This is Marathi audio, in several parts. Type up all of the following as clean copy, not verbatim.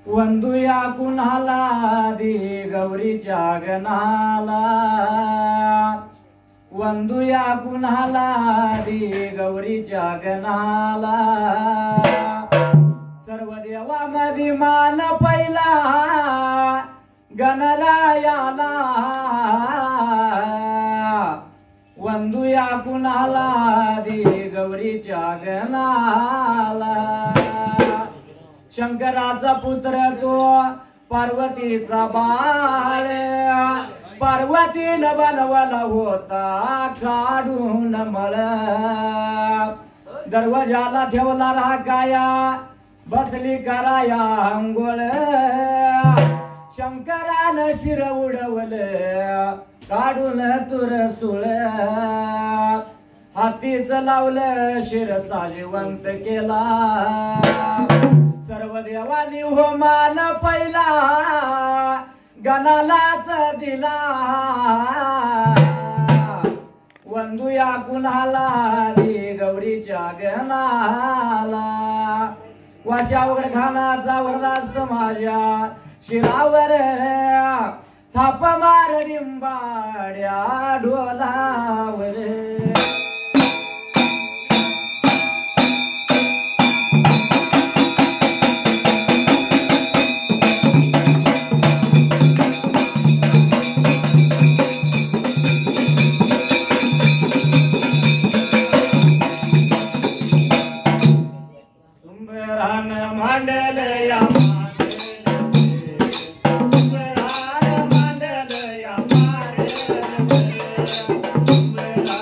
वंदुया कुणाला दे गौरीच्या गणाला, वंदुया कुणाला दे गौरीच्या गणाला। सर्व देवामध्ये मान पहिला गणरायाला, वंदुया कुणाला दे गौरीच्या गणाला। शंकराचा पुत्र तो पार्वतीचा बाळ, पार्वतीनं बनवला होता काढून मळ। दरवाजाला ठेवला राखाया, बसली कराया अंघोळ। शंकरानं शिर उडवलं काढून तुरसुळ, हातीच लावलं शिर साजेवंत केला। सर्व देवानी होमान पहिला गणालाच दिला, वंदुया कुणाला दे गौरीच्या गणाला। वाशावर घानाचा वरदास्त माझ्या शिरावर, थाप मार डिंबाड्या ढोलावर।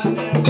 Bye.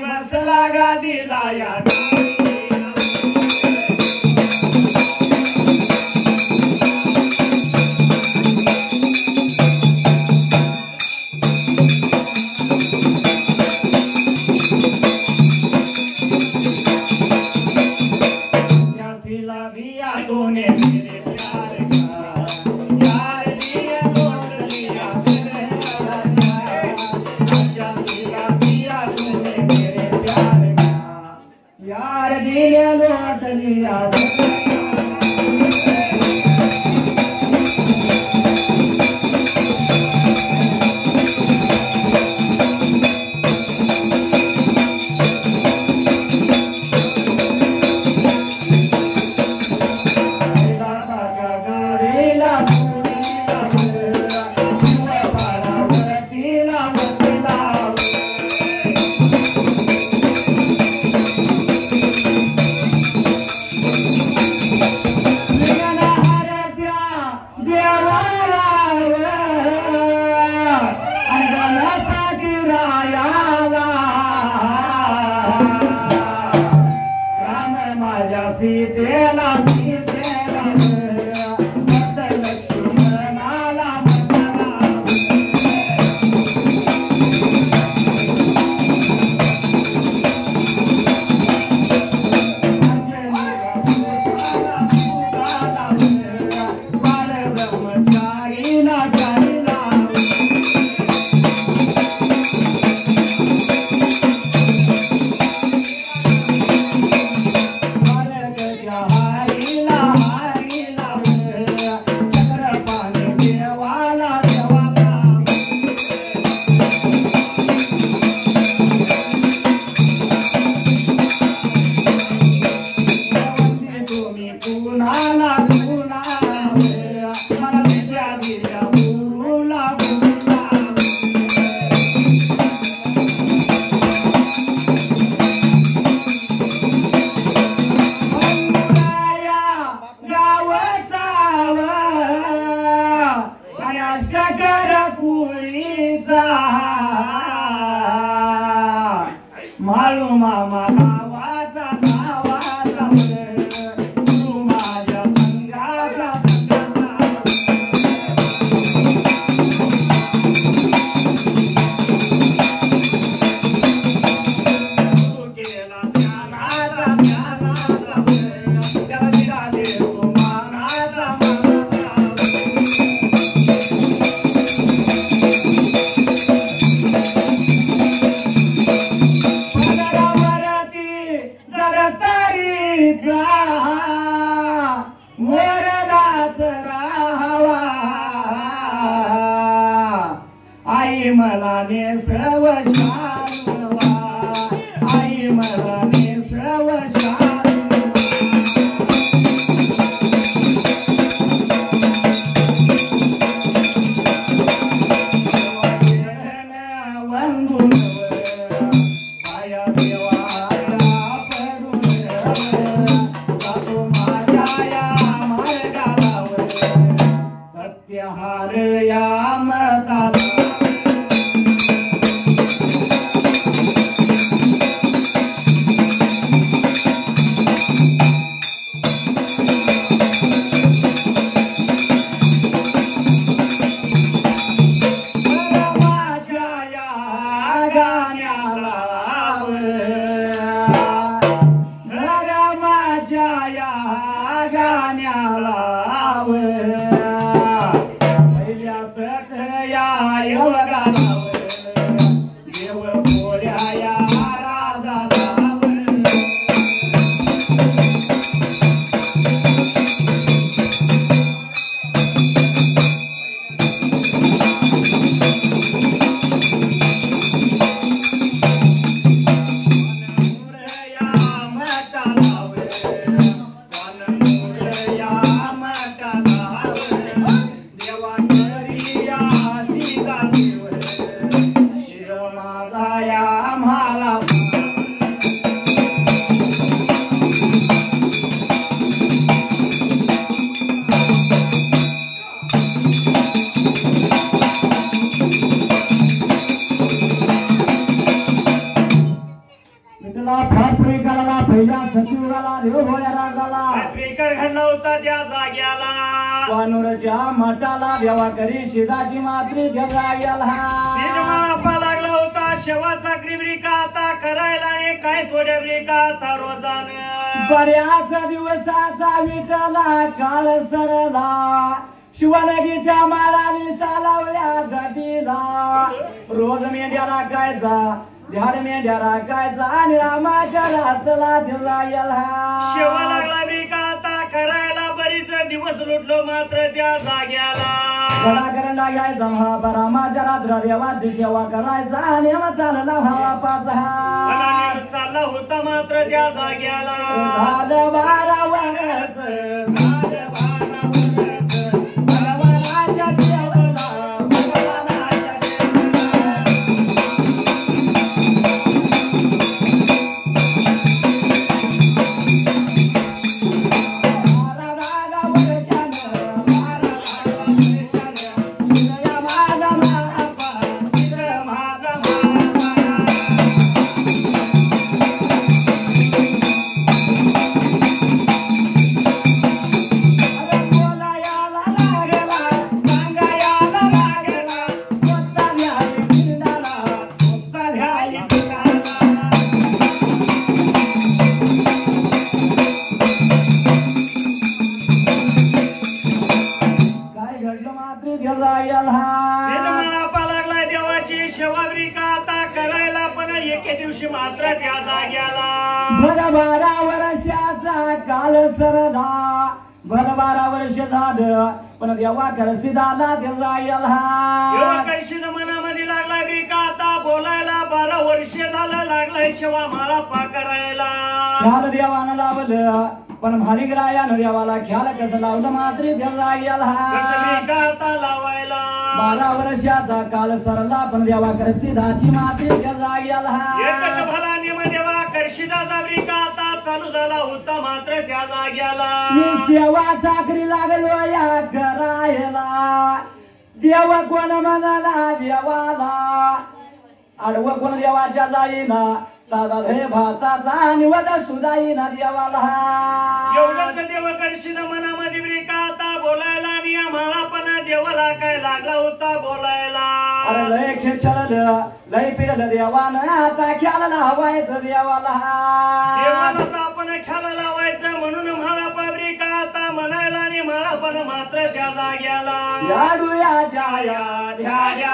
बसला गादीला या माळू मामा नावाचा तू माझ्या संगाचा तू केला ज्ञानाचा त्याला विरा देतो मानाचा वरदाच राहावा आई मला नेसव शालवा आई मला नेसव वंदून आया देवा सत्यहार या मताला तिथला फाटपुरी करायला पहिल्या सतीयुगाला देव होया राजाला ट्रेकर घडला होता त्या जाग्याला वानूरच्या मठाला देवा करी शिदाची मात्री त्या जाग्याला सिद्धमाळा लागला होता शेवाचा ग्रीब्रिका आता करायला काय थोड्या ब्रिका आता रोजानं बऱ्याच दिवसाचा विटला काळ सरला शिवलगीच्या माळाने सालावल्या गडीला रोज मेंढ्या राखायचा ध्याड मेंढ्या राखायचा आणि रामाच्या रातला दिला शेवा लागला ब्रिका आता करायला बरीच दिवस लुटलो मात्र त्या जाग्याला घडा करंडा घ्यायचा महाबा रामाच्या रात्र देवाची सेवा करायचा आणि चालला भावापाचा चालला होता मात्र त्या जाग्याला झालं 12 वर्ष झालं 12 वर्ष भगवानाच्या सेवेला भगवानाच्या मात्र त्या जाग्याला 12 वर्षाचा काल सरला 12 वर्ष झालं पण देवा करसिदाला देवा करशीद मनामध्ये लागला बिका आता बोलायला 12 वर्ष झालं लागलाय शेवा माळा करायला ख्याल देवानं लावलं पण भारी रायानं देवाला ख्याल कसं लावलं मात्र त्या जाग्याला आता लावायला 12 वर्षाचा काल सरला पण देवा करसिदाची मात्र त्या जाग्याला एकच भला नियम देवा करशिदाचा ब्रिका आता चालू झाला होता मात्र त्या जाग्याला सेवा चाकरी लागलो या करायला देव कोण म्हणाला देवाला आडव कोण देवाच्या जाईना साधा हे भाताचा आणि वदा सुदाईना देवाला एवढंच देव करशीद मनामध्ये ब्रिका आता बोलायला आणि आम्हाला पण देवाला काय लागला होता बोलायला अरे लय खेळलं लय पिढलं देवानं आता ख्याला लावायचं देवाला आपण ख्याला लावायचं म्हणून म्हाला पाब्रिका आता म्हणायला आणि म्हाला पण मात्र त्या जाग्याला झाडूया जाया ध्याया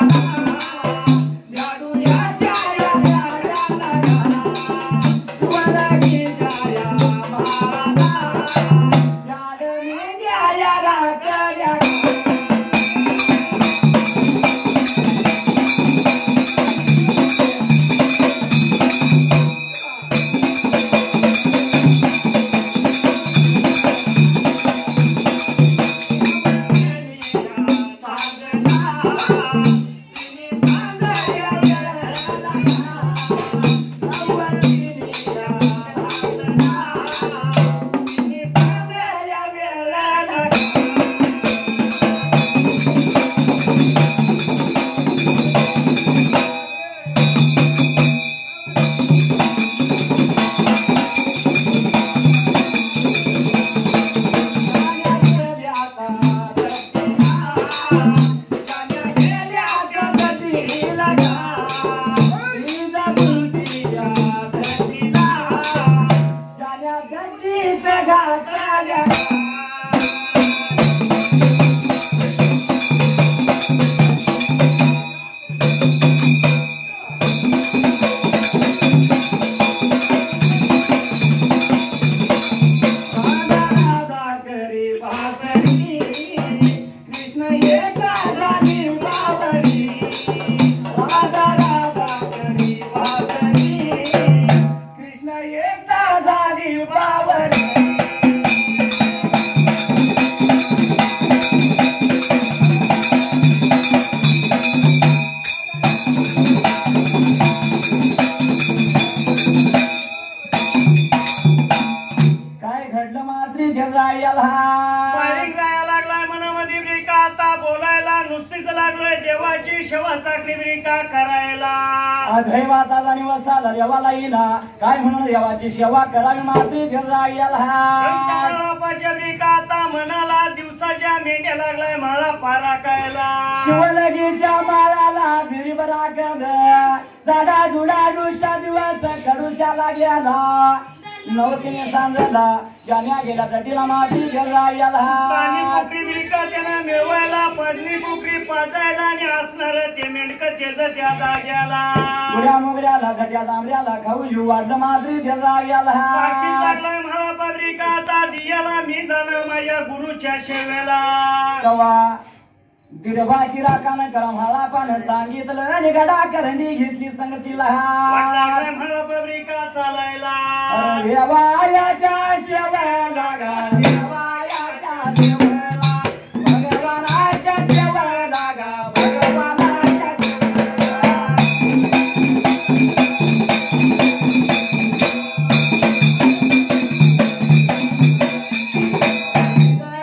देवाची सेवा चाकरी का करायला दैवाचा निवासाला देवाला येला काय म्हणून देवाची सेवा करावी मात्री जायला आता मनाला दिवसाच्या मेंढ्या लागलाय मला पारा कायला शिवलगीच्या माळाला गिरीब राखल दादा जुडा दुसरा दिवस कडुशाला गेला नवतीने सांगला जाण्या गेला तटीला माती जायला त्याला मिळवायला पडली बुकरी पाजायला आणि असणार ते मेंढक त्याचं त्या जाग्याला उड्या मोगऱ्याला सट्या तांबड्याला खाऊ जीव वाढलं मात्री जायला लागलाय मला पब्रिका आता दियाला मी जाणं माझ्या गुरुच्या सेवेला तेव्हा दिरभाची राखानं करा मला पण सांगितलं आणि गडा करंडी घेतली संगतीला मला पब्रिका चालायला देवायाच्या सेवेला गा देवायाच्या सेवेला भगवानाच्या सेवेला गा भगवानाच्या सेवेला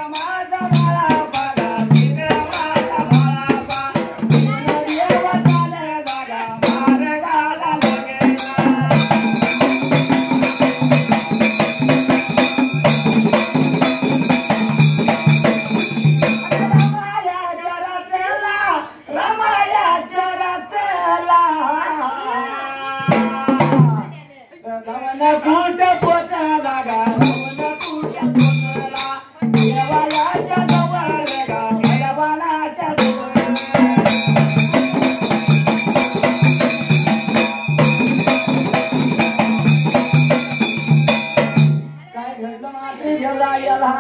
माझा बाळा बघा कुठ पोचला गा कुठ पोचला देवाच्या जवळ गा भगवानाच्या जवळ काय घडलं मात्र जायला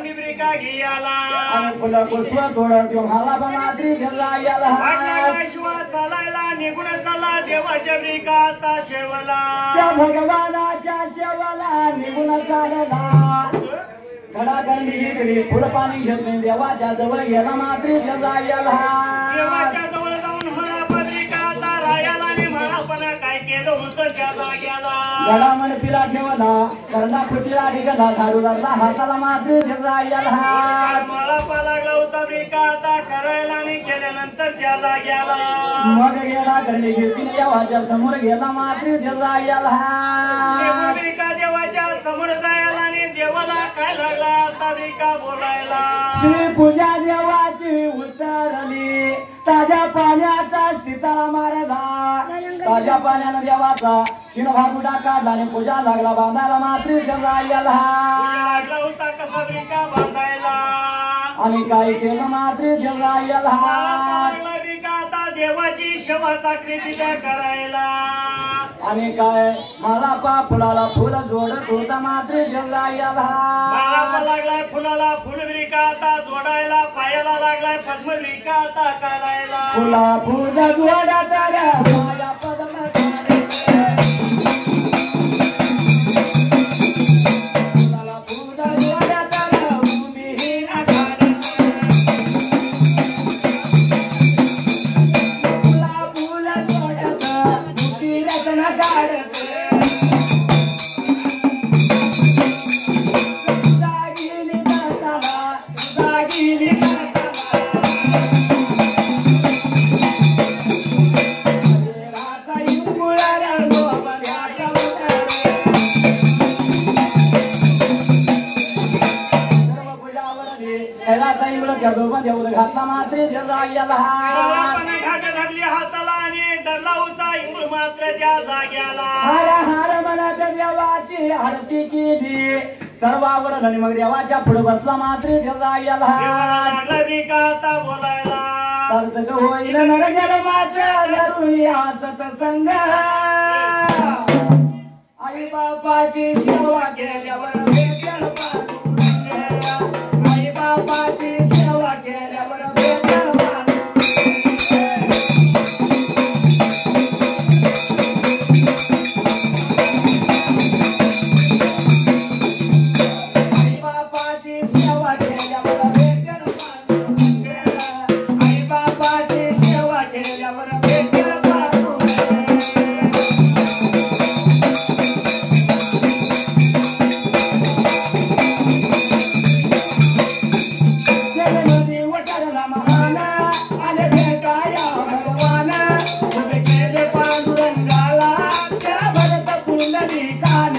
ब्रिका घ्यायला आणि फुलं पुष्प थोडं देऊ मला पण मात्री जायला चालायला निघून चालला देवाच्या ब्रिका आता शेवला त्या भगवानाच्या सेवाला निघून चालला खडा गंडी घेतली फुल पाणी घेतले देवाच्या जवळ गेला मात्री जायला देवाच्या जवळ जाऊन मला पत्रिका आता रायाला आणि मला पण काय केलं होतं त्या जाग्याला गडा पिला ठेवला कर्णा फुटीला ठिकला झाडूला हाताला मात्री जायला मला लागला होता ब्रिका आता करायला आणि केल्यानंतर त्या जाग्याला मग गेला गंडी घेतली देवाच्या समोर गेला मात्री जायला ब्रिका देवाच्या समोर जायला आणि देवाला काय लागला आता ब्रिका बोलायला श्री पूजा देवाची उतरली ताज्या पाण्याचा सीतारा मारला ताज्या पाण्यानं देवाचा शिणभागुडा काढला आणि पूजा लागला बांधायला मात्री जायला लागला होता कसा ब्रिका बांधायला आणि काय केलं मात्री जायला ब्रिका आता देवाची सेवा चाकरी तिला करायला आणि काय मला फुलाला फुल जोडत होता मात्र जायला लागलाय फुलाला फुल ब्रिका आता जोडायला पायाला लागलाय पद्म ब्रिका आता काढायला फुला फुल जोडत माया पद्म फुलाला फुल जोडत भूमिहीन फुला फुल जोडत भूती रत्न काढत जागिली घातला मात्र जाग्याला घाट धरली हाताला आणि धरला होता इंगळ मात्र त्या जाग्याला हार हार मनात देवाची आरती केली सर्वावर झाली मग देवाच्या पुढे बसला मात्र जाग्याला लागला ब्रिका आता बोलायला सार्थक होईल नरजन्माचा धरुया सत्संग आई बापाची सेवा केल्यावर भेटेल पांडुरंग आई बापाची सेवा केल्यावर भेटेल पुंडली कान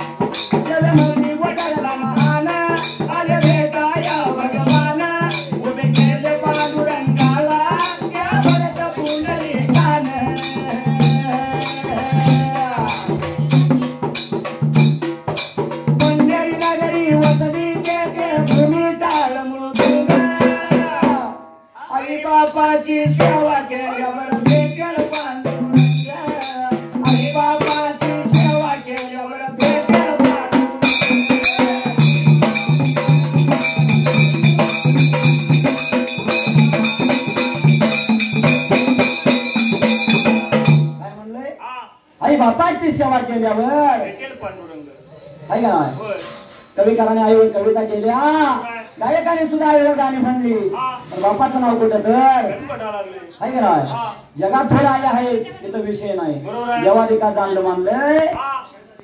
जलमणी वडला महान आले भेटाया भगवान उभे केले पांडुरंगाला त्या भरत पुंडली कान पंढरी नगरी वसली के भूमी टाळ मृदुंग आई बापाची सेवा केल्यावर भेटेल पांडुरंग आई बापाची सेवा केल्यावर भेटेल पांडुरंग काय म्हणलंय आई बापाची सेवा केल्यावर भेटेल पांडुरंग आहे का नाही होय कविकाराने आईवर कविता केल्या गायकाने सुद्धा आईवर गाणी म्हणली पण बापाचं नाव कुठं तर गणपटा लागले आहे का नाही जगात थोडे आई आहेत तिथं विषय नाही बरोबर आहे. जेव्हा एका चांगलं मानलंय हा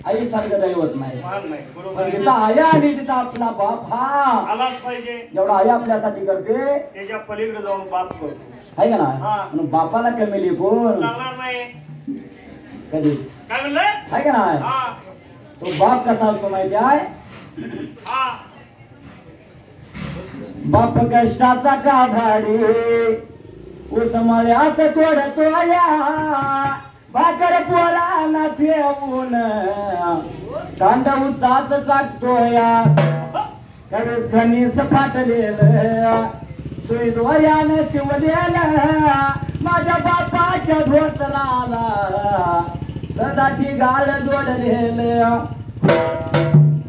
आई सारखं दैवत नाही मान नाही बरोबर पण आहे. जिथं आई आणि तिथं आपला बाप हा आलाच पाहिजे जेवढा आई आपल्यासाठी करते त्याच्या पलीकडे जाऊन बाप करतो आहे का नाही हा. म्हणून बापाला कमी लिखून चालणार नाही कधीच काय म्हणलं आहे का नाही हा तो बाप कसा असतो माहिती आहे हा बाप कष्टाचा गाभाडी उसमळ्यात तोडतोया भाकर पोराला ठेवून कांदा उचाच चाकतोया कडेच खनीस फाटलेलं सुईद्वायानं शिवलेलं माझ्या बापाच्या धोतराला सदाठी गाळ जोडलेलं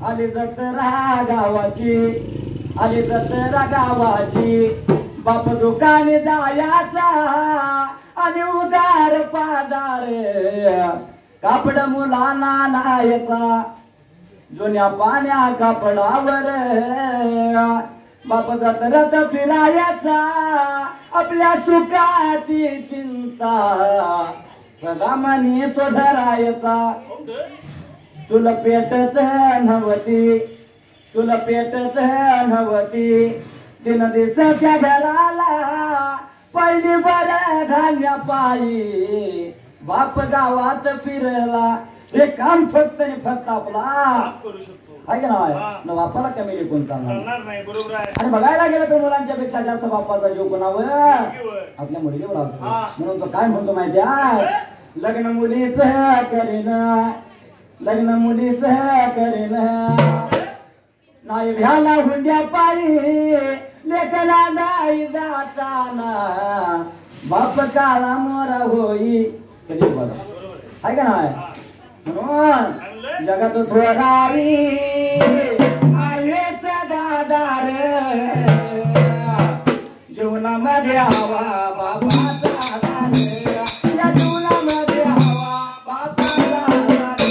आली जत्रा गावाची आली जत्रा गावाची बाप दुकाने जायाचा आणि उदार पादार कापड मुलांना नायचा जुन्या पाण्या कापडावर बाप जत्रत फिरायचा आपल्या सुखाची चिंता सदा मनी तो धरायचा तुला पेटत नव्हती तुला पेटत नव्हती दिन दिवसाच्या घराला पहिली बर धान्य पायी बाप गावात फिरला हे काम फक्त आणि फक्त आपला बाप करू शकतो आहे का नाही हा. न बापाला कमी लिखून चालणार चालणार नाही बरोबर आहे आणि बघायला गेलं तर मुलांच्या पेक्षा जास्त बापाचा जीव कोणावर मुलगीवर. आपल्या मुलगीवर असतो हा. म्हणून तो काय म्हणतो माहिती आहे लग्न मुलीच करेन लग्न मुलीच करेन नाही भ्याला हुंड्या पायी लेकला नाही जाताना बाप काळा मोरा होई कधी बघा आहे का नाही म्हणून जगात थोरारी आहेच दादार जीवनामध्ये हवा बापाचा दार या जीवनामध्ये हवा बापाचा दार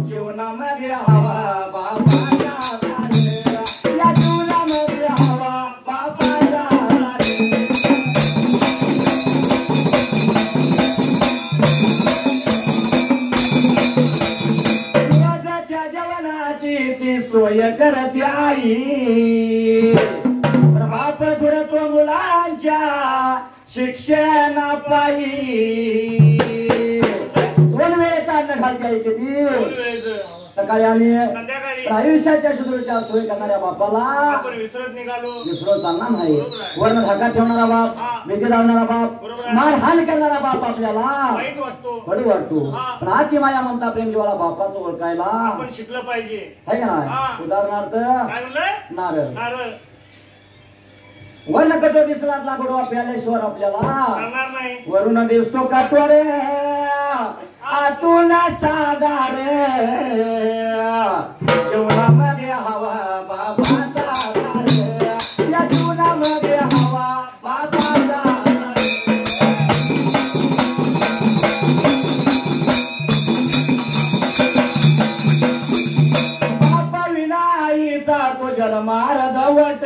जीवनामध्ये हवा बापाचा दार या जीवनामध्ये हवा बापाचा दार रोजाच्या जेवणाची ती सोय करते आई बाप जुळतो मुलांच्या शिक्षणा पायी दोन वेळेचा अन्न घालते आई किती दोन वेळेचं. सकाळी आणि संध्याकाळी आयुष्याच्या सुदूरच्या सोय करणाऱ्या बापाला आपण विसरत निघालो विसरून चालणार नाही बरोबर आहे. वर्ण धाकात ठेवणारा बाप हा. भीती लावणारा बाप बरोबर आहे. मारहाण करणारा बाप आपल्याला वाईट वाटतो बडू वाटतो हा. पण आती माया ममता प्रेम जीवाला बापाचं ओळखायला आपण शिकलं पाहिजे आहे का हा. नाही उदाहरणार्थ काय म्हणलं नारळ नारळ वर्ण कटोर दिसला गोडवा प्याल्याशिवाय आपल्याला करणार नाही वरून दिसतो कटोरे आतून साधार जीवनामध्ये हवा बाबाचा दार या जीवनामध्ये हवा बाबाचा दार बापा विनाईचा तो जन्मार दवट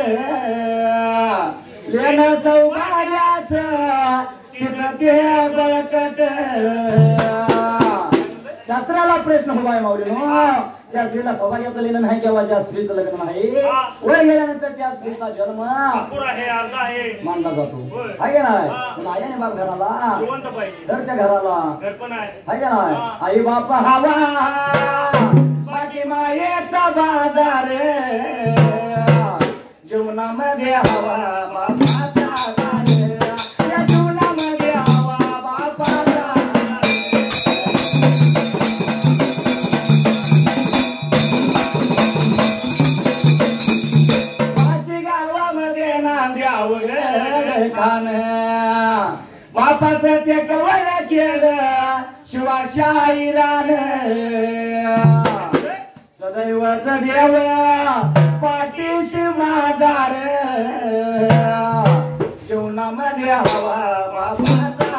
लेणं सौभाग्याचं तिचं ते बळकट. शास्त्राला प्रश्न उभा आहे माऊली. त्या स्त्रीला सौभाग्याचं लेणं नाही किंवा ज्या स्त्रीचं लग्न नाही वर गेल्यानंतर त्या स्त्रीचा जन्म मानला जातो. आहे ना आई आणि बाप घराला तर त्या घराला आहे ना आई बाप हवा बाकी मायेचा बाजार जीवनामध्ये हवा बापाचा या जीवनामध्ये हवा बापाचा. बापाचं ते कवर केलं शिवाशाहीरान सदैवच देव पाठीशी माझार जीवनामध्ये हवा बापाचा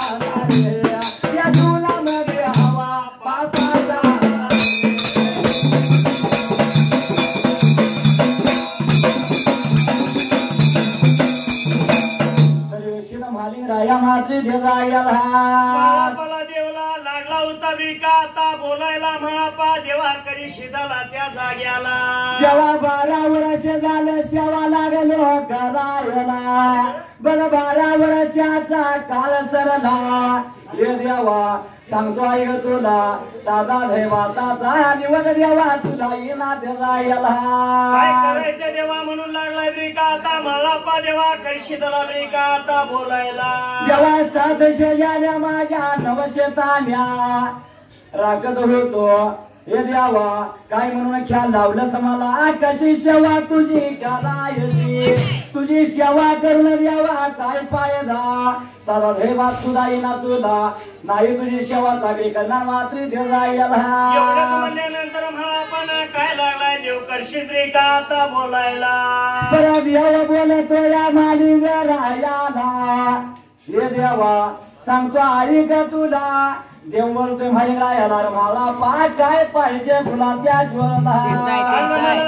या जीवनामध्ये हवा बापाचा. राया मात्री देवला लागला होता बिका आता बोलायला म्हणापा देवा करी शिदाला त्या जाग्याला. जेव्हा 12 वर्ष झालं सेवा लागलो करायला बरं 12 वर्षाचा काळ सरला हे देवा सांगतो ऐक तुला साधा दैवाताचा निवड देवा तुला येणार जायला. काय करायचं देवा म्हणून लागलाय बिका आता मला पा देवा करशीदला बिका आता बोलायला. जेव्हा 700 झाल्या माझ्या 900 तान्या राखत होतो हे देवा काय म्हणून ख्याल लावलंच मला कशी सेवा तुझी करायची तुझी सेवा करून देवा काय फायदा साधा दैवात सुद्धा येणार तुला नाही तुझी सेवा चाकरी करणार मात्री जायला. म्हणल्यानंतर मला पण काय लागलाय देव करशील बिका आता बोलायला. परत देव बोलतो या मालिक रायाला हे देवा सांगतो ऐक तुला देव बोलतोय मालिक रायाला मला पा काय पाहिजे तुला त्या ज्वला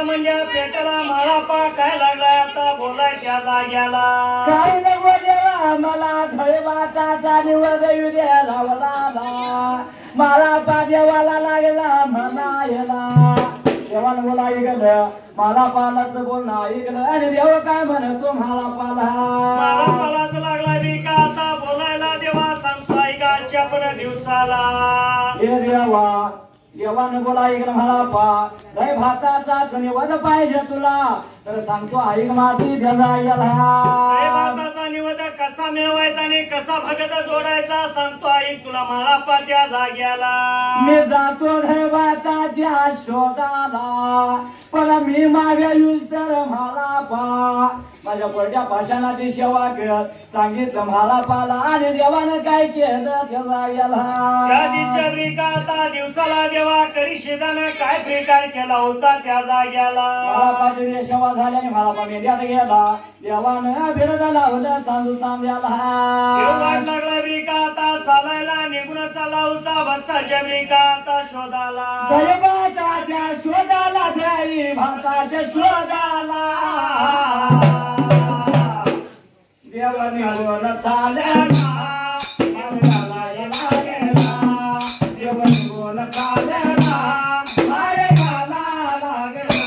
म्हणजे पेटाला मला पा काय लागलाय आता बोलाय त्या जाग्याला. काय नको देवा मला दैवाताचा निवड येऊ द्या लावला मला पा देवाला लागला म्हणायला. देवाला बोला ऐकलं मला पालाचं बोलणं ऐकलं आणि देव काय म्हणतो मला पालाच लागला बिका आता बोलायला देवा सांगतो ऐकाच्या पण दिवसाला. हे देवा देवानं बोला ऐकलं मला पा दै भाताचा निवड पाहिजे तुला तर सांगतो ऐक माती जायला. भाताचा निवड कसा मिळवायचा आणि कसा भगत जोडायचा सांगतो ऐक तुला मला पा त्या जाग्याला. मी जातो दै भाताच्या शोधाला पण मी मागे युज तर मला पा माझ्या पोरट्या पाषाणाची सेवा कर सांगितलं मला पाला आणि देवानं काय केलं त्या जाग्याला. दिवसाला देवा करी शेदानं काय प्रकार केला होता त्या जाग्याला. मला पाची सेवा झाल्याने मला पा मेंढ्यात गेला देवानं बिरद लावलं सांगू सांगायला. लागला बिका आता चालायला निघून चाला होता भक्ताच्या बिका आता शोधाला. दैवाताच्या शोधाला द्याई भक्ताच्या शोधाला देवाने बोल चालला देवाने बोल चालला मारे घाला लागला.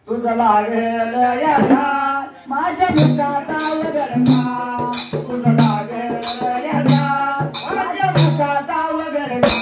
तुझं लागेल या ध्यान माझ्या मुखातावर गरका तुझं लागेल या ध्यान माझ्या मुखातावर गरका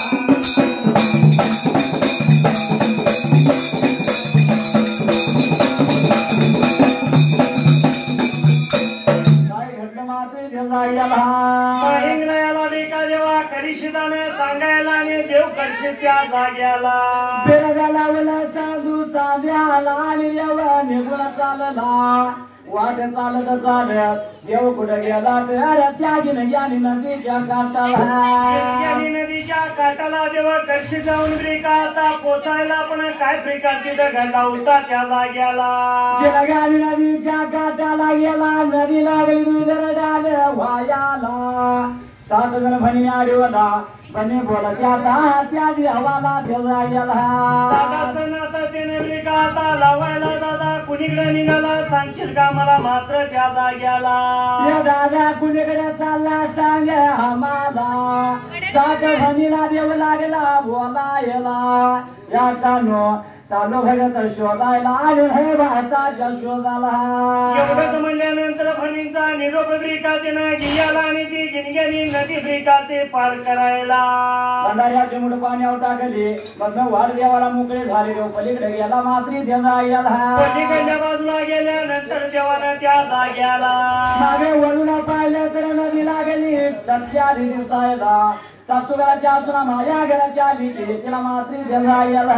इंग्रयाला लेका देवा करिशिदाने सांगायला आणि देव करशी त्या जाग्याला बेरगाला वला साधू साध्याला आणि देवा निघून चालला वाट चालत चालत देव कुठं गेला तर त्यागी ज्ञानी नदीच्या काठाला नदीच्या काठाला देवा करशी जाऊन ब्रिकाता पोचायला पण काय ब्रिका तिथं घडला होता त्या जाग्याला गेला नदीच्या काठाला गेला नदी लागली दुधरडाल वायाला 7 जण भणी आडवला बने बोला त्या देवाला देवा गेला दादाचं नातं त्याने ब्रिकाता लावायला दादा कुणीकडे निघाला सांगशील का मला मात्र त्या जाग्याला या दादा कुणीकडे चालला सांग आम्हाला 7 भणीला देव लागला बोलायला या कानो चालू भगत शोधायला आलो हे भारताच्या शोधाला एवढंच म्हणल्यानंतर भणींचा निरोप ब्रिकातीनं गियाला आणि ती गिनग्यानी नदी ब्रिकाते पार करायला बंधाऱ्याचे मुठ पाण्यावर टाकले मग वाढ देवाला मोकळे झाले देव पलीकडे गेला मात्री देवा गेला पलीकडच्या बाजूला गेल्यानंतर देवानं त्या जाग्याला मागे वळून पाहिलं तर नदी लागली सत्या दिसायला सासूघराच्या असून माझ्या घराच्या आली तिला मात्री देवा गेला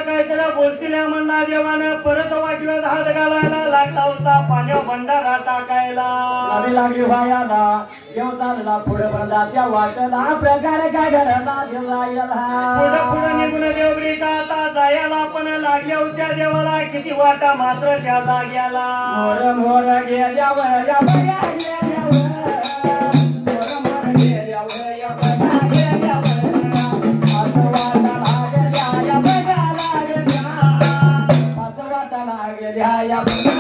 काहीतरी बोलतील म्हणला देवानं परत वाटव्यात हात घालायला लागला होता पाण्यावर भंडारा टाकायला नदी लागली व्हायला देव चालला पुढे पण त्या वाटला प्रकार काय घराला देवा गेला पुढे निघून देव ब्रिकाता जायला पण लागल्या होत्या देवाला किती वाटा मात्र त्या जाग्याला मोर मोर गेल्यावर या बया गेल्यावर मोर मोर गेल्यावर या बया गेल्यावर पाच वाटा लागल्या या बया लागल्या पाच वाटा लागल्या या बया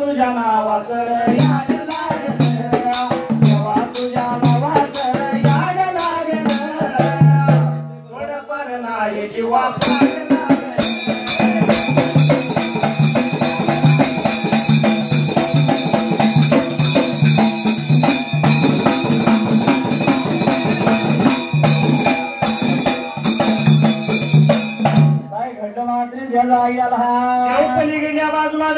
तुझ्या नावाचं याद लागलं तेव्हा तुझ्या नावाचं याद लागलं थोडं पर नाही जीवा पलीकडच्या बाजूला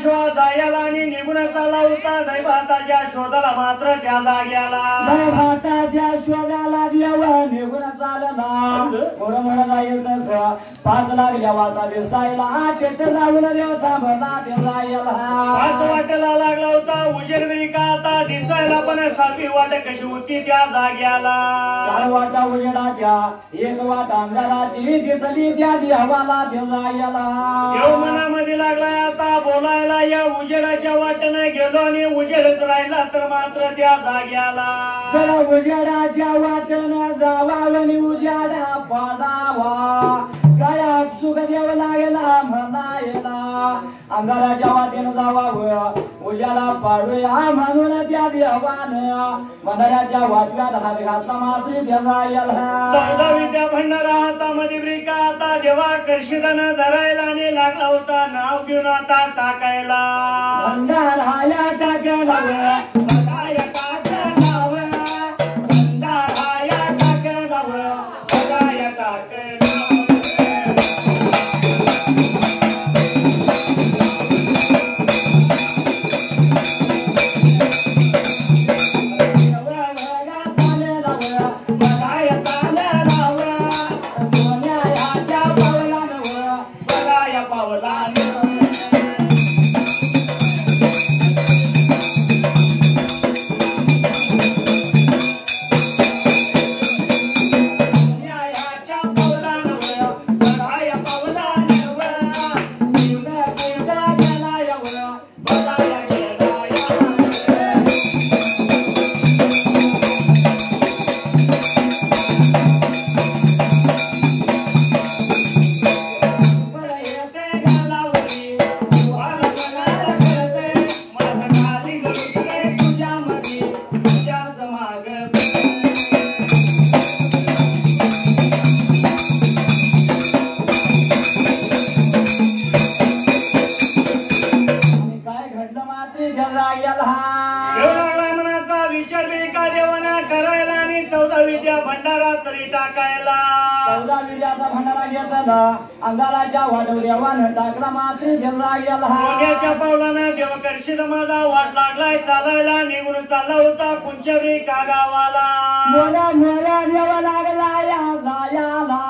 श्वास जायला आणि निघून चालला होता दैभाताच्या शोधाला मात्र त्या जाग्याला दैभाताच्या शोधाला देवा निघून चालला मोर जाईल तस 5 लागल्या वाटा दिसायला तिथे जाऊन देव थांबला ते जायला 5 वाटेला लागला होता उजेड का आता दिसायला पण 7वी वाट कशी होती त्या जाग्याला 4 वाटा उजेडाच्या 1 वाटा अंधाराची दिसली त्या देवाला ते जायला देव मनामध्ये लागला आता बोलायला या उजेडाच्या वाटेने गेलो आणि उजेडच राहिला तर मात्र त्या जाग्याला चला उजेडाच्या वाटेने जावा आणि उजेडा पडावा काय चुक देव लागला म्हणायला अंधाराच्या वाटेने जावा उजाला पाडूया म्हणून त्या देवान भंडाऱ्याच्या वाटव्यात हात घातला मात्र त्याचा याला 14 विद्या भंडारा हातामध्ये ब्रिका आता देवा कर्षिदानं धरायला आणि लागला होता नाव घेऊन आता टाकायला भंडाराया टाकला बघाया टाकला भंडाराया टाकला बघाया टाकला विचार बिरिका देवाना करायला आणि 14 विद्या भंडारा तरी टाकायला 14 विद्याचा भंडारा घेतला अंगाराच्या वाढवल्यावानं टाकला मात्र गेला गेला सोन्याच्या पावलानं देव कर्षिद माझा वाट लागलाय चालायला निघून चालला होता कुंच्या बिरिका गावाला मोरा मोरा देवा लागला या जायाला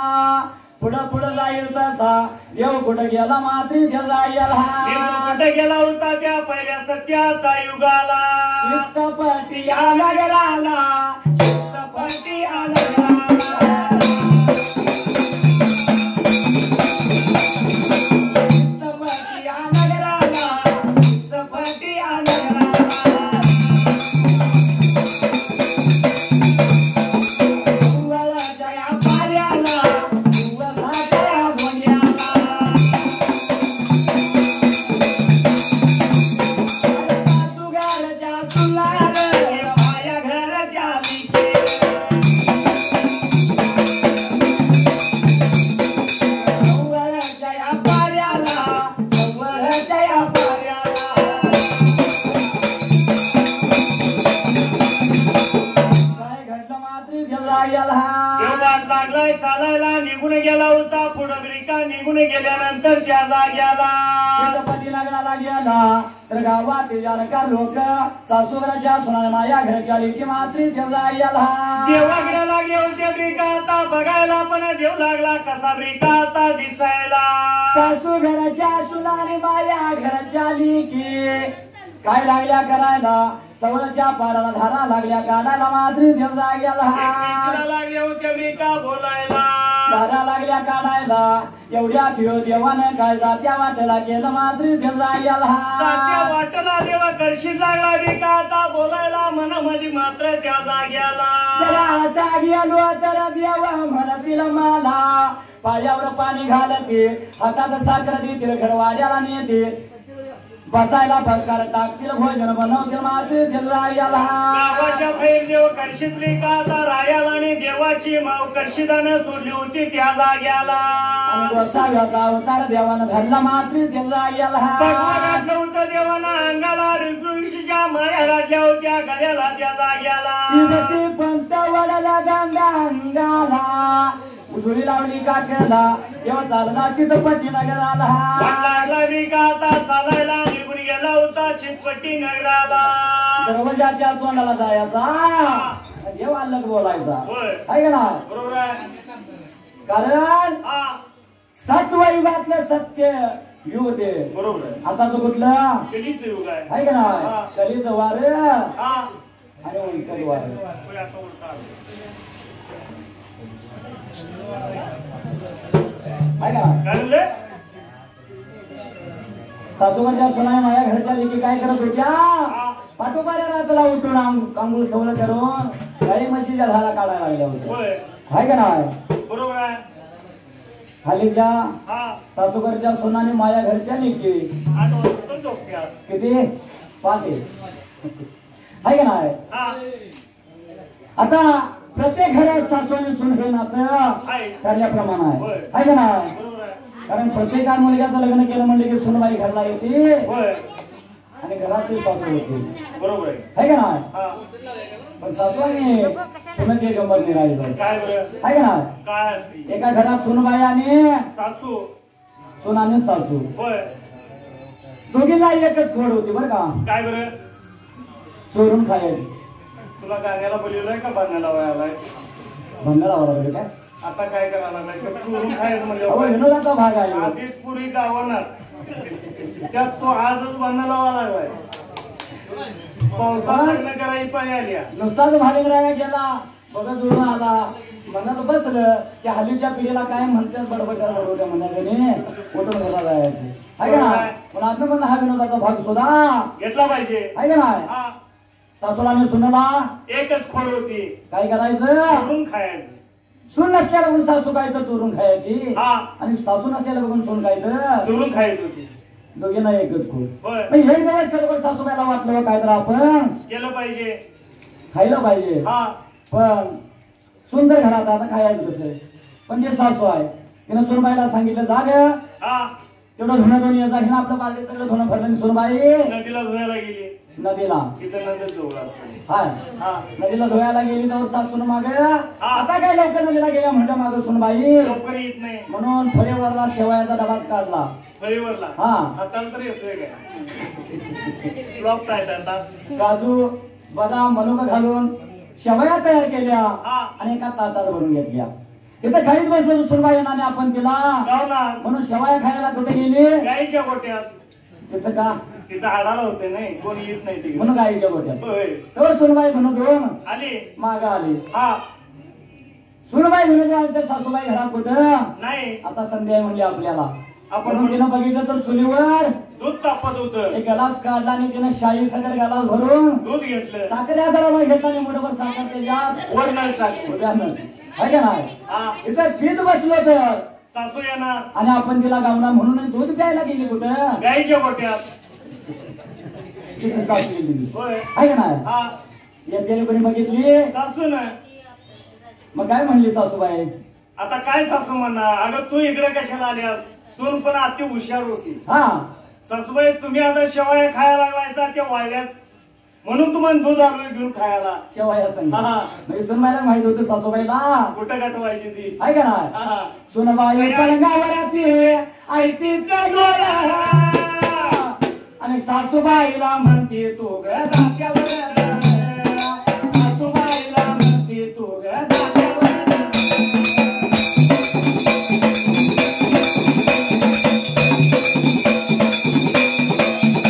पुढं पुढं जाईल तसा देव कुठं गेला मात्र गेला गेला कुठे गेला होता त्या पहिल्या सत्याचा युगाला चित्तपटी आला गेला चित्तपटी आला चित्तपटी आला गेला चित्तपटी आला लागलाय चालायला निघून गेला होता पुढे बिरिका निघून गेल्यानंतर त्या जाग्याला चित्रपती लग्नाला गेला तर गावात जानकार लोक सासूघराच्या सुना माया घरच्या लेकी मात्री देवला गेला देवाकडे लागले होते बिरिका आता बघायला पण देव लागला कसा बिरिका आता दिसायला सासू घराच्या सुना माया घरच्या लेकी काय लागल्या करायला सवलच्या पाराला धारा लागल्या काढायला मात्री देवला गेला लागले होते बिरिका बोलायला धारा लागल्या काढायला एवढ्या देव देवानं काय जात्या वाटेला केलं मात्री देवला जात्या गेला वाटेला देवा कर्षित लागला बिरिका आता बोलायला मनामध्ये मात्र त्या जाग्याला जरा असा गेलो तर देवा म्हणतील मला पायावर पाणी घालते हातात साखर देतील घरवाड्याला नेते बसायला फसकार टाकतील भोजन बनवतील मात्र गावाच्या बाहेर देव कर्षित बिरिका आता रायाला आणि देवाची माव कर्षितानं सोडली होती त्या जाग्याला गोसाव्याचा अवतार देवानं धरला मात्र भगवा घातलं होतं देवानं अंगाला ऋषीच्या माया घातल्या होत्या गळ्याला त्या जाग्याला पंत वडला गंगा अंगाला उजळी लावली का केला तेव्हा चालला चित्रपटी नगराला लागला बिरिका आता चालायला निघून गेला होता चित्रपटी नगराला दरवाजाच्या तोंडाला जायचा देव अलग बोलायचा आहे का ना बरोबर आहे कारण सत्वयुगातलं सत्य युग ते बरोबर आहे आता तो कुठलं कलीच युग आहे का ना कलीचं वार आणि उलटं वार सासूबाईच्या सुना माझ्या घरच्या लेकी काय करत होत्या पाठोपाऱ्या रातला उठून आंघोळ सवलं करून गाई म्हशीच्या धारा काढायला लागल्या होत्या आहे का नाही बरोबर आहे खालीच्या सासूकडच्या सुनाने माझ्या घरच्या लेकी किती पाहते आहे का नाही हा आता प्रत्येक घरात सासू आणि सून हे नातं आहे. ठरल्याप्रमाणे होय. आहे का नाही बरोबर आहे. कारण प्रत्येक मुलग्याचं लग्न केलं म्हणले की सुनबाई घरला येते होय आणि घरातली सासू होते बरोबर आहे. आहे का नाही हा पण सासू आणि सुनाची गंमत नाही राहिली काय बरं आहे का नाही काय असते एका घरात सुनबाई आणि सासू सून आणि सासू होय दोघीला एकच खोड होती बरं का काय बरं चोरून खायची तुला गाण्याला बोलवलंय का बांधायला वयालाय भंगारावर वगैरे काय आता काय करायला नाही तर चोरून खायचं म्हणजे अहो विनोदाचा भाग आहे आधीच पुरी गावणार त्यात तो आजच बांधायला लावा लागलाय पावसात लग्न करायची पाळी आली नुसताच भाडेकरायला गेला बघत जुळून आला मनात बसलं की हल्लीच्या पिढीला काय म्हणतात बडबड बडबड म्हणाले उठून घरला जायचे आहे का नाही पण आता पण हा विनोदाचा भाग सुद्धा घेतला पाहिजे आहे का नाही हा सासूला आणि सुनाला एकच खोड होती काय करायचं चोरून खायचं सून नसल्याला बघून सासू काय तर चोरून खायची हा आणि सासू नसल्याला बघून सून काय तर चोरून खायची होती दोघींना एकच खोड होय हे दिवस खरोखर सासूबाईला वाटलं काय तर आपण केलं पाहिजे खायला पाहिजे हा पण सुंदर घरात आता खायचं कसं पण जे सासू आहे तिनं सुनबाईला सांगितलं जा ग हा तेवढं धुणं धुणी याचा हिनं आपलं पार्टी सगळं धुणं भरलं आणि सुनबाई नदीला धुवायला गेली नदीला तिथं नदीत जवळ असतो हाय हा नदीला धुवायला गेली तर सासून माग आता काय लवकर नदीला गेल्या म्हणलं माग सुनबाई लवकर येत नाही म्हणून फळेवरला शेवयाचा डबाच काढला फळीवरला हा हाताला तर येतोय काय ब्लॉक टायटांना काजू बदाम मनुका घालून शेवया तयार केल्या हा आणि एका ताटात भरून घेतल्या तिथं खाईत बसलो सुनबाई आणि आपण तिला गावना म्हणून शेवया खायला कुठे गेली गाईच्या गोट्यात तिथं का तिथं हाडाला होते नाही कोण येत नाही तिकडे म्हणून गाईच्या गोट्यात होय तर सुनबाई धुणं धुवून आली माग आली हा सुनबाई धुणं धुवून तर सासूबाई घरात कुठं नाही आता संध्या म्हणजे आपल्याला आपण तिनं बघितलं तर चुलीवर दूध तापत होत एक गलास काढला आणि तिनं शाही सगळं गलास भरून दूध घेतलं साखर जरा घेतला आणि मोठ्यावर साखर त्याच्यात वर नाही टाकलं उद्यानं आहे का नाही हा इथं पीत बसलो तर सासू येणार आणि आपण तिला गावना म्हणून दूध प्यायला गेली कुठं गाईच्या गोट्यात तिथं सासू गेली होय आहे का नाही हा येते कोणी बघितली सासू ना मग काय म्हणली सासूबाई आता काय सासू म्हणणार अगं तू इकडे कशाला आलीस सून पण अति हुशार होती हा सासूबाई तुम्ही आता शेवया खायला लागलायचा त्या वाळल्यात म्हणून तुम्हाला दूध आलोय घेऊन खायला शेवया संग हा. म्हणजे सुनबाईला माहित होतं सासूबाईला कुठं गाठवायची ती आहे का नाही हा. सुनबाई पलंगावरती आयती तगोरा आणि सासूबाईला म्हणते तू ग जात्यावर सासूबाईला म्हणते तू ग जात्यावर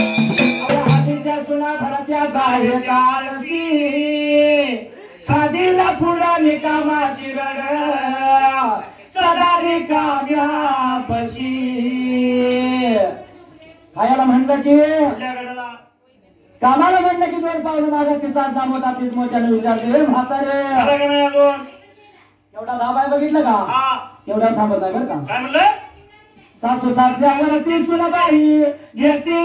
हातीच्या सुना भरत्याचा आहे कालसी खादीला फुलानी कामाची रड सदा रिकाम्यापाशी खायला म्हणलं की कुठल्या गडाला कामाला म्हणलं की दोन पावलं मागं तिचा अड्डा मोठा तीच मोठ्याने विचारते म्हातारे आला का नाही अजून एवढा दाबाय बघितलं का हा एवढा थांबत नाही बरं का काय म्हणलं सासू सासऱ्यावर ती सुनबाई घेते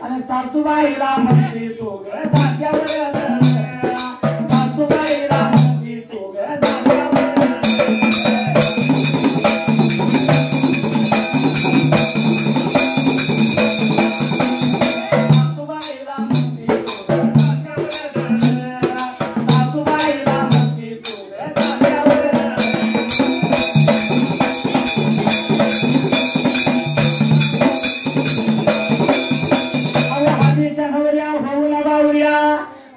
आणि सासूबाईला म्हणते तू ग जात्यावर सासूबाईला म्हणते तू ग जात्यावर सासूबाईला म्हणते तू ग जात्यावर सासूबाईला म्हणते तू ग जात्यावर हातीच्या नवऱ्या होऊन बावऱ्या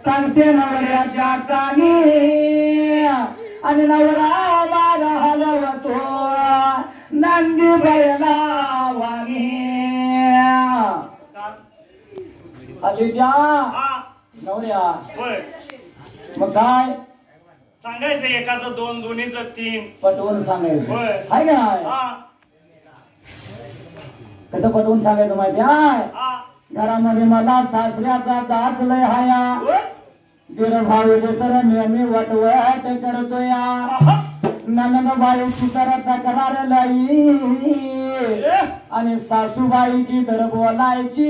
सांगते नवऱ्याच्या कानी आणि नवरा माग हलवतो नंदी बैला वाणी हातीच्या हा नवऱ्या होय मग काय सांगायचं एकाचं दोन दोन्हीचं तीन पटवून सांगायचं होय. आहे का नाही हा कसं पटवून सांगायचं माहिती आहे हा घरामध्ये मला सासऱ्याचा जाच लय हाया दीर भाऊजे तर नेहमी वटवट करतो या नंदबाई सुतारा तक्रार लाई आणि सासूबाईची तर बोलायची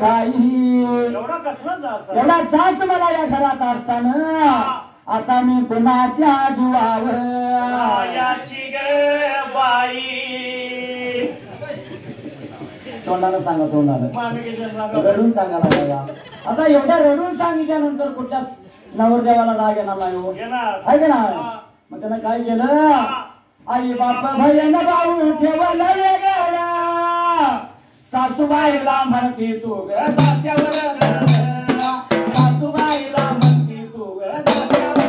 घाई. एवढा कसला जात एवढा जाच मला या घरात असताना आता मी कुणाच्या जीवावर याची ग बाई. तोंडानं सांगा तोंडानं मामी रडून सांगा लागला. आता एवढ्या रडून सांगितल्यानंतर कुठल्या नवरदेवाला राग येणार नाही हो आहे का नाही. मग त्यानं काय केलं आई बाप भयन भाऊ ठेवलं वेगळा सासूबाईला म्हणती तू ग जात्यावर सासूबाईला म्हणती तू ग जात्यावर.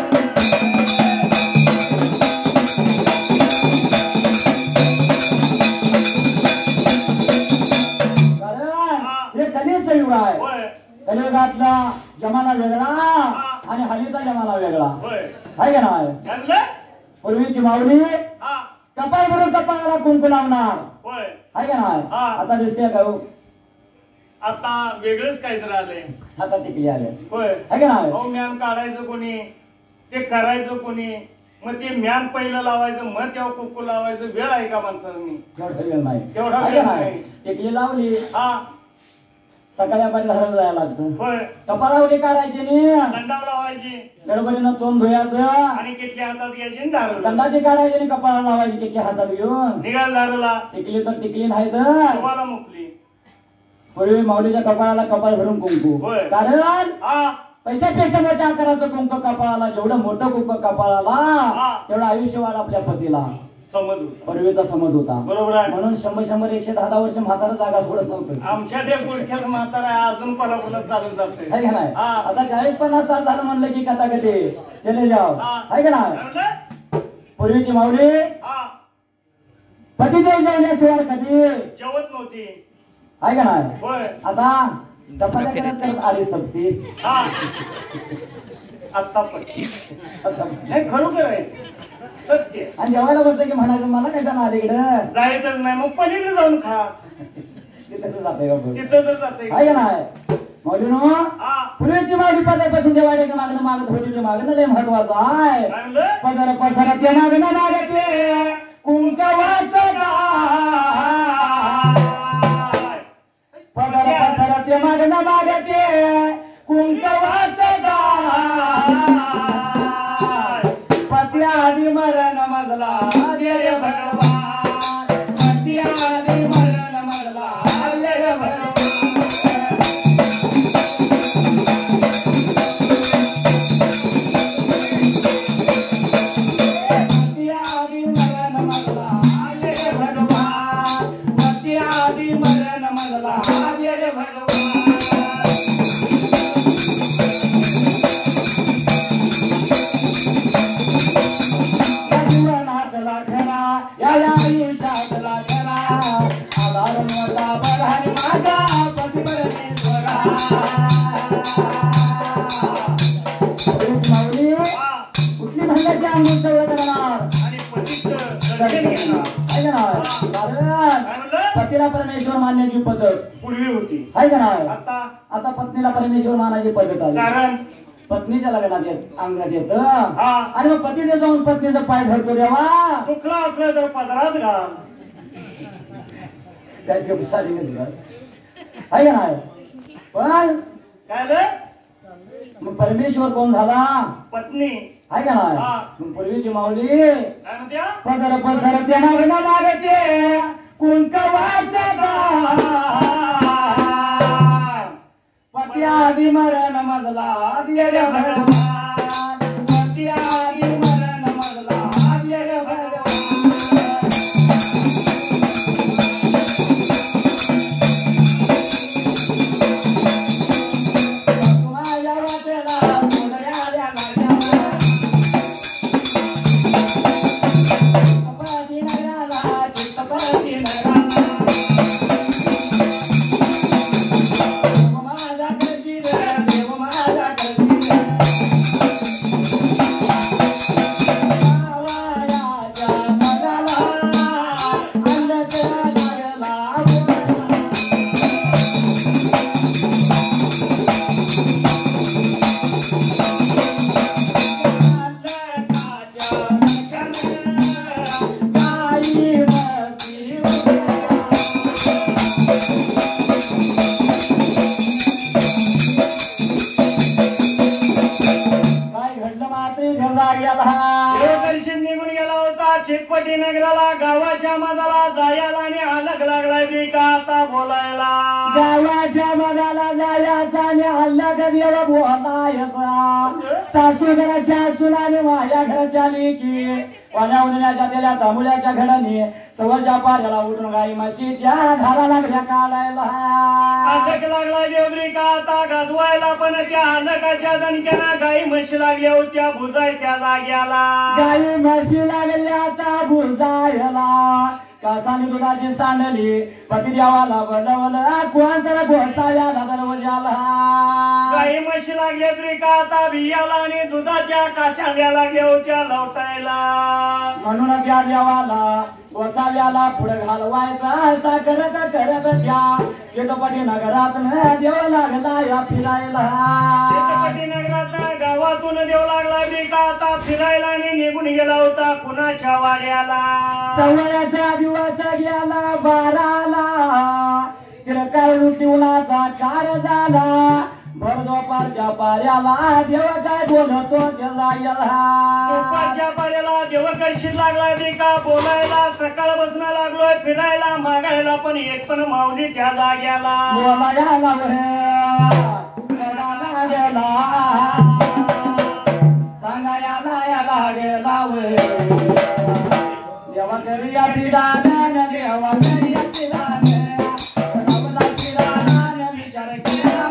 कारण हे कलियुगचा युग आहे. कलियुगातला जमाना वेगळा आणि हल्लीचा जमाना वेगळा आहे का नाही. पूर्वीची माऊली कपाळ भरून कपाळाला कुंकू लावणार आहे का नाही. आता दिसते का हो आता वेगळंच काहीतरी आलंय. आता टिकली आले होय आहे का नाही. अहो म्यान काढायचं कोणी ते करायचं कोणी मग ते म्यान पहिलं लावायचं मग तेव्हा कुक्कू लावायचं. वेळ आहे का माणसांनी. तेवढा वेळ नाही तेवढा आहे वेळ का नाही. नाही. टिकली लावली हा सकाळी आपण घराला जायला लागतं. होय कपाळावली काढायची नाही दंडाव लावायची गडबडीनं तोंड धुयाचं आणि किटली हातात घ्यायची दारू दंडाची काढायची आणि कपाळाला लावायची किटली हातात घेऊन निघाल दारूला टिकली तर टिकली नाही तर तुम्हाला मुकली. पूर्वी माऊलीच्या कपाळाला कपाळ भरून कुंकू. होय. कारण हा पैशापेक्षा मोठ्या आकाराचं कुंकू कपाळाला जेवढं मोठं कुंकू कपाळाला तेवढं आयुष्य वाढ आपल्या पतीला समज होता. पूर्वीचा समज होता. बरोबर आहे. म्हणून 100 110 वर्ष म्हातारा जागा सोडत नव्हतं आमच्या ते गुडख्यात म्हातारा अजून पलापुलात चालून जाते. आहे का नाही. हा. आता 40-50 साल झालं म्हणलं की कथा कथे चले जाव हा. आहे का नाही. काय म्हणलं? पूर्वीची माऊली हा पतिदेव जेवल्याशिवाय कधी जेवत नव्हती. आहे का नाही. होय आता चपात्या करत करत आली सक्ती. हा आता पण नाही खरोखर आहे सत्य. आणि जेवायला बसलं की म्हणायचं मला कशाला आली इकडं जायचंच नाही मग पलीकडे जाऊन खा. तिथं जाते का बघ. तिथं तर जाते. आहे का नाही. माऊलीनो हा पूर्वीची माऊली पदापासून देवाड्या मागणं मागत होती ते मागणं लय महत्वाचं आहे. काय म्हणलं? पदर पसर ते मागणं मागते कुंकवाचं गाय. पदर पसर ते मागणं मागते कुंकवाचं गाय. पती आधी मरण मजला दे रे भगवान. पती आधी मरण मजला दे रे भगवान. पती आधी मरण मजला दे रे भगवान. पती आधी मरण मजला दे रे भगवान. जीवनातला खरा या आयुष्यातला खरा आधार मोठा बळारी माझा पती परमेश्वरा. माऊली कुठली भांड्याची अंगून सवय करणार आणि पतीचं दर्शन घेणार. आहे का नाही. कारण काय म्हणलं? पतीला परमेश्वर मानण्याची पद्धत पूर्वी होती. आहे का नाही. आता आता पत्नीला परमेश्वर मानायची पद्धत आली. कारण पत्नीच्या लग्नात येत अंगणात येत हा आणि मग पतीने जाऊन पत्नीचा पाय धरतो देवा दुखला असलं तर पदरात घाल. त्या दिवसाडीनेच घर आहे का नाही. पण काय झालं? मग परमेश्वर कोण झाला पत्नी आहे का नाही. हा. मग पूर्वीची माऊली काय म्हणत्या? पदर पसर ते मागणं मागते कुंकवाचं गाय. पती आधी मरण मजला दे रे भगवान. पती आधी मरण मजला दे रे भगवान. माझ्या वाटेला सोडऱ्याला गाड्यावर. पती नगराला चित्तपती नगराला. माझा कशी रे देव माझा कशी रे. आवायाच्या मगाला अंधक लागला बोलाला. अंधकाच्या कळशीत निघून गेला होता चिटपटी नगराला गावाच्या मधाला जायला आणि अलग लागलाय बिका आता बोलायला गावाच्या मधाला जायचा आणि अलग देव बोलायचा सासू घराच्या सुनाने माझ्या घराच्या लेकी पाण्या उन्हाच्या तेल्या तांबुल्याच्या घडाने सवरच्या पाऱ्याला उठून गाई म्हशीच्या धारा लागल्या काढायला अलग लागला देवरी का आता गाजवायला पण त्या अलकाच्या दणक्यानं गाई म्हशी लागल्या होत्या भुजाय त्या जाग्याला गाई म्हशी लागल्या आता भुजायला कासाने दुधाची सांडली पती देवाला बदवलं कोणतर घोसाव्या दरवाजाला गाई म्हशी लागल्या तरी का आता बियाला आणि दुधाच्या काशाल्या लागल्या होत्या लवटायला म्हणून त्या देवाला गोसाव्याला पुढे घालवायचा असा करत करत त्या चितपटी नगरात देव लागला या फिरायला चितपटी नगरात गावातून देव लागला बिका आता फिरायला आणि निघून गेला होता कुणाच्या वाड्याला सवयाचा दिवस गेला बाराला तिरकाळ उन्हाचा कार झाला भर दुपारच्या पाऱ्याला देव काय बोलतो त्या जायला दुपारच्या पाऱ्याला देव कळशीत लागला बिका बोलायला सकाळ बसणं लागलोय फिरायला मागायला पण एक पण माऊली त्या जाग्याला बोलायला गेला सांगायला याला गेला देवा करी दान देवा करी दान विचार केला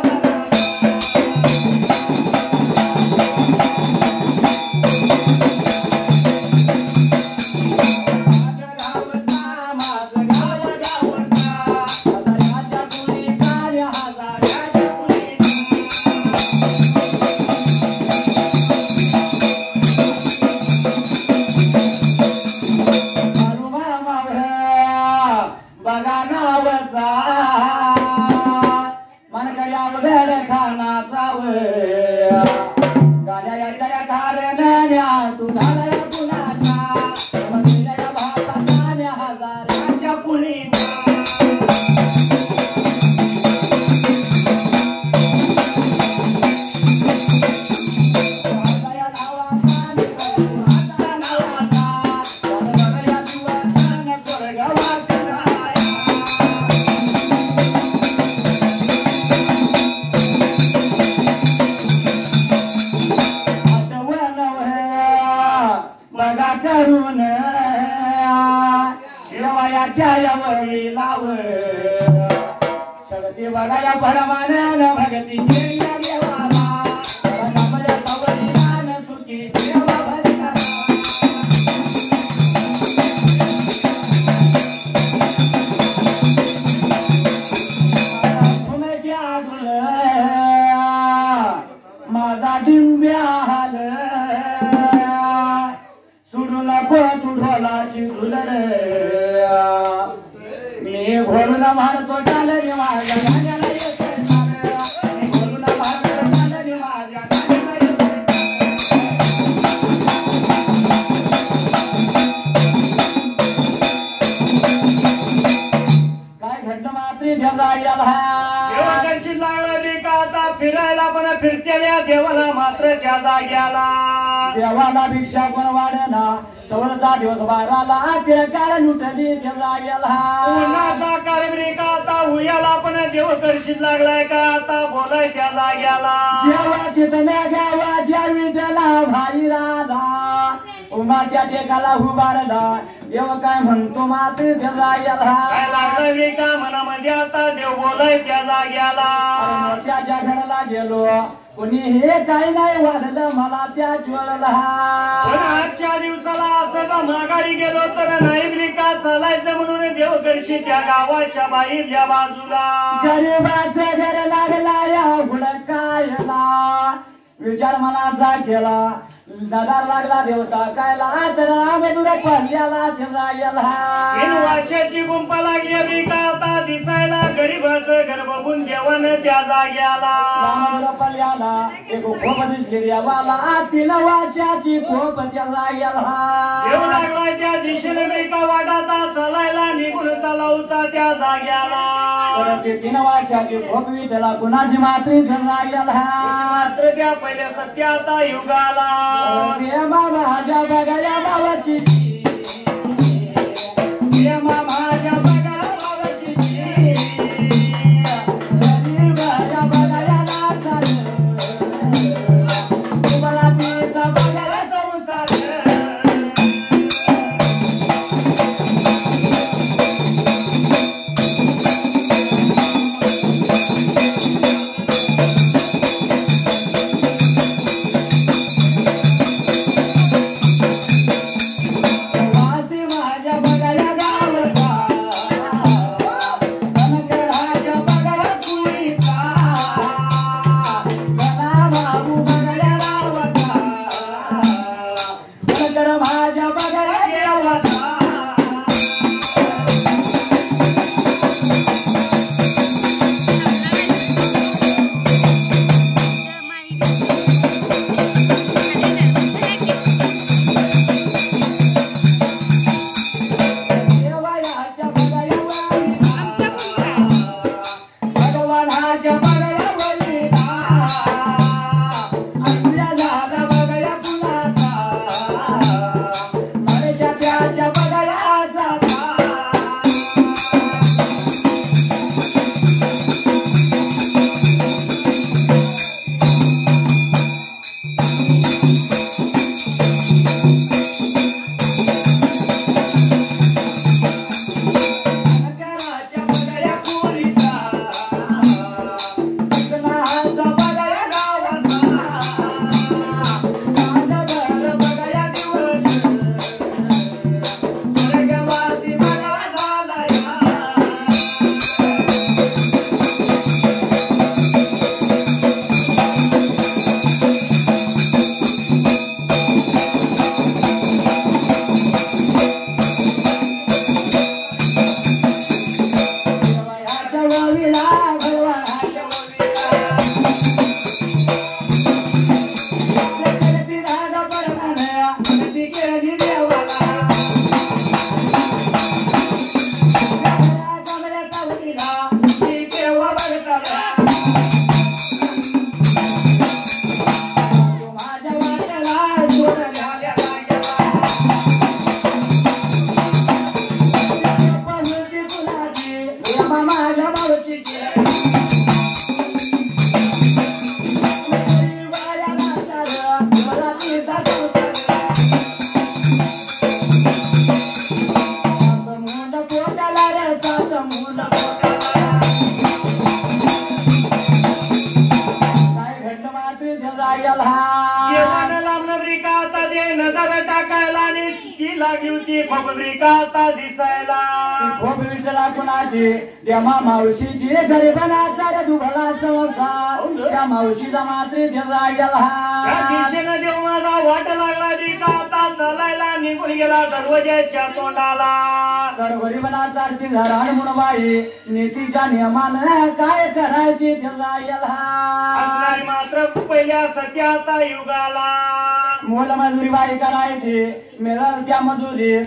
शक्ती बघाया परमानन भगती देवाला सुखी देवा भरता तुम्ही क्या धुल माझा डिंब्या हाल सोडू नको तू ढोलाची धुलर मी घोलून मारतो चालरी माझ्या गाण्याला येते मी घोलून मारतो चालरी माझ्या गाण्याला येते काय घडलं मात्री जगायला देवा कळशीत लागला बिका आता फिरायला पण फिरतेल्या देवाला मात्र त्या जाग्याला देवाला भिक्षा कोण वाढना सवरचा दिवस बाराला तिरकार लुटली त्या जाग्याला उन्हाचा कारबिरी का आता उयाला पण देव कळशीत लागलाय का आता बोलाय त्या जाग्याला देवा तिथल्या गावाच्या विठला भाई राधा उमाट्या टेकाला उभारला देव काय म्हणतो मात्र त्या जाग्याला काय लागलं बिका मनामध्ये आता देव बोलाय त्या जाग्याला त्याच्या घराला गेलो कोणी हे काही नाही वाढलं मला त्या ज्वलला पण आजच्या दिवसाला असं का माघारी गेलो तर नाही बिका चालायचं म्हणून देव कळशी त्या गावाच्या बाहेरच्या बाजूला गरीबाचं घर लागला या हुडकायला विचार मनाचा केला नदार लागला देवता कायला तर आम्ही दूर पडल्याला ते जायला 3 वर्षाची गुंप लागली बिका आता दिसायला गरीबाचं घर बघून देवानं त्या जाग्याला पडल्याला एक खोप दिसली देवाला 3 वर्षाची खोप त्या जाग्याला देव लागला त्या दिशेने बिका वाटाता चालायला निघून चालवता त्या जाग्याला तर ते 3 वर्षाची खोप विठला कुणाची मात्री त्या जाग्याला मात्र त्या पहिल्या सत्य आता युगाला माझ्या बघाया बाबा मावशीची देवा माझ्या बघा मावशीची गरीबाच्या बघायला नाचाल तुम्हाला तिचा बघायला संसार माझ्या बघायला देवाचा देवाच्या बघायला भगवानाच्या बघायला वैदा आपल्या झाला बघाया फुलाचा मरच्या त्याच्या बघाया जाता घराच्या बघाया खोलीचा नाचा बघाया गावाचा माझं घर बघाया दिवस स्वर्गवासी बघा झालाय देवाच्या वावीला भगवानाच्या वावीला जगती राजा परमानया जगती केली देवाला कमल्या सावलीला ती केव्हा बघताला तू माझ्या वाट्याला सोडल्या गेला पहुंची तुलाची देवा माझ्या मावशीची वाया नाचाल मला तिचा संसार सात मुंड पोटाला रे सात मुंड पोटाला काय घडलं मात्र जायला येवानं लांब नवरिका आता दे नजर टाकायला आणि ती लागली होती फबरिका आता दिसायला खूप विठ्ठला कुणाची देवा मावशीची गरीबनाचा रे दुभला संसार त्या मावशीचा मात्र त्या जायला दिशेनं देव माझा वाट लागला बिका आता चालायला निघून गेला दरवाजाच्या तोंडाला तर गरीबनाचा आरती घराण म्हणून बाई नीतीच्या नियमानं काय करायची ते जायला असणारी मात्र पहिल्या सत्या आता युगाला मोलमजुरी बाई करायची मिळाल त्या मजुरी